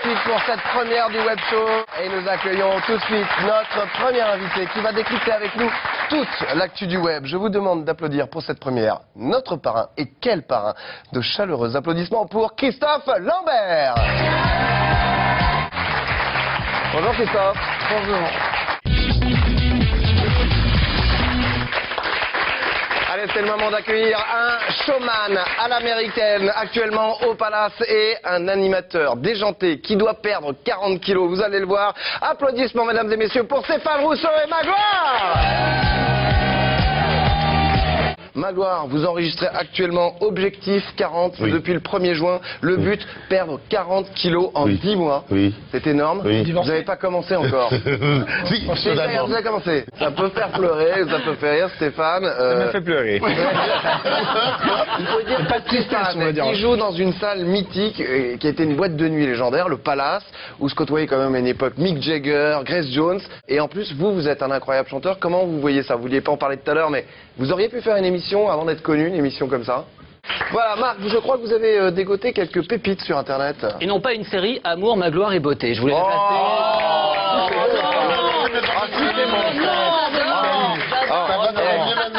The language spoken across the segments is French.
magnifique pour cette première du web show. Et nous accueillons tout de suite notre premier invité qui va décrypter avec nous toute l'actu du web. Je vous demande d'applaudir pour cette première notre parrain. Et quel parrain! De chaleureux applaudissements pour Christophe Lambert. Bonjour Christophe. Bonjour. Allez, c'est le moment d'accueillir un showman à l'américaine, actuellement au Palace, et un animateur déjanté qui doit perdre 40 kilos. Vous allez le voir. Applaudissements, mesdames et messieurs, pour Stéphane Rousseau et Magloire. Magloire, vous enregistrez actuellement Objectif 40 depuis le 1er juin. Le but, perdre 40 kilos en 10 mois. Oui. C'est énorme. Oui. Vous n'avez pas commencé encore. Si, vous avez commencé. Ça peut faire pleurer, ça peut faire rire, Stéphane. Ça me fait pleurer. Il faut dire pas de Stéphane, qui joue dans une salle mythique qui a été une boîte de nuit légendaire, le Palace, où se côtoyait quand même à une époque Mick Jagger, Grace Jones. Et en plus, vous êtes un incroyable chanteur. Comment vous voyez ça? Vous ne vouliez pas en parler tout à l'heure, mais vous auriez pu faire une émission avant d'être connu, une émission comme ça. Voilà, Marc, je crois que vous avez dégoté quelques pépites sur Internet. Et non pas une série Amour, Magloire et Beauté. Je voulais la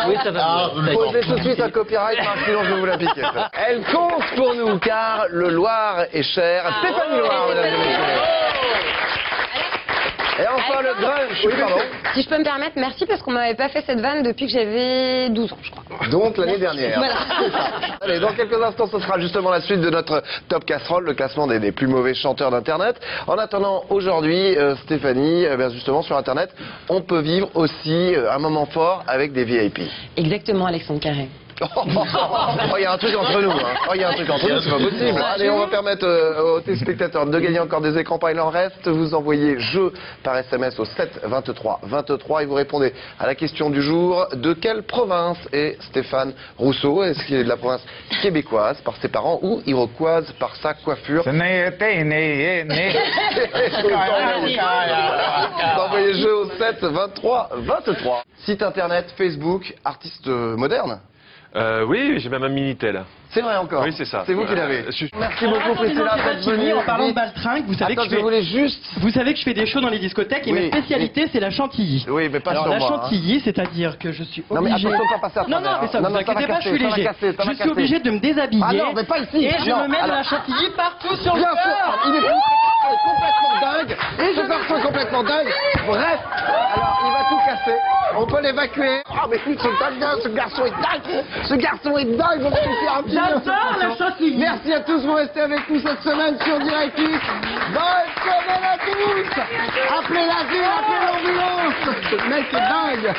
Oui, ça va. Posez tout de suite un copyright, Marc, sinon je vais vous la piquer. Elle compte pour nous, car le Loir est cher. Stéphanie Loire, mesdames et messieurs. Et enfin le grunge. Oui, pardon. Si je peux me permettre, merci parce qu'on m'avait pas fait cette vanne depuis que j'avais 12 ans, je crois. Donc l'année dernière. Voilà. Allez, dans quelques instants, ce sera justement la suite de notre Top Casserole, le classement des plus mauvais chanteurs d'Internet. En attendant, aujourd'hui, Stéphanie, justement sur Internet, on peut vivre aussi un moment fort avec des VIP. Exactement, Alexandre Carré. Oh, il y a un truc entre nous, hein. Oh, il y a un truc entre nous, c'est pas possible. Allez, on va permettre aux téléspectateurs de gagner encore des écrans, pas il en reste. Vous envoyez jeu par SMS au 7 23 23 et vous répondez à la question du jour. De quelle province est Stéphane Rousseau? Est-ce qu'il est de la province québécoise par ses parents ou iroquoise par sa coiffure? Vous envoyez jeu au 7 23 23. Site internet, Facebook, artiste moderne. Oui, j'ai même un Minitel. C'est vrai encore. Oui, c'est ça. C'est vous qui l'avez. Merci beaucoup, Priscilla, d'être venue. En parlant de baltringue, vous savez que je fais des shows dans les discothèques et ma spécialité c'est la chantilly. Oui, mais pas alors, sur la moi. chantilly, c'est-à-dire que je suis obligé. Non, mais attention, pas passer à travers. Non, mais ça, vous inquiétez pas, je suis léger. Je suis obligé de me déshabiller. Ah non, mais pas ici. Et je me mets de la chantilly partout sur le corps. corps. Il est complètement dingue. Et ce garçon est complètement dingue. Bref, alors il va tout casser. On peut l'évacuer. Ah, mais écoute, c'est dingue, ce garçon est dingue. Ce garçon est dingue. J'adore la chantilly. Merci à tous, vous restez avec nous cette semaine sur Directif. Bonne semaine à tous. Appelez la ville, appelez l'ambulance. Ce mec est dingue.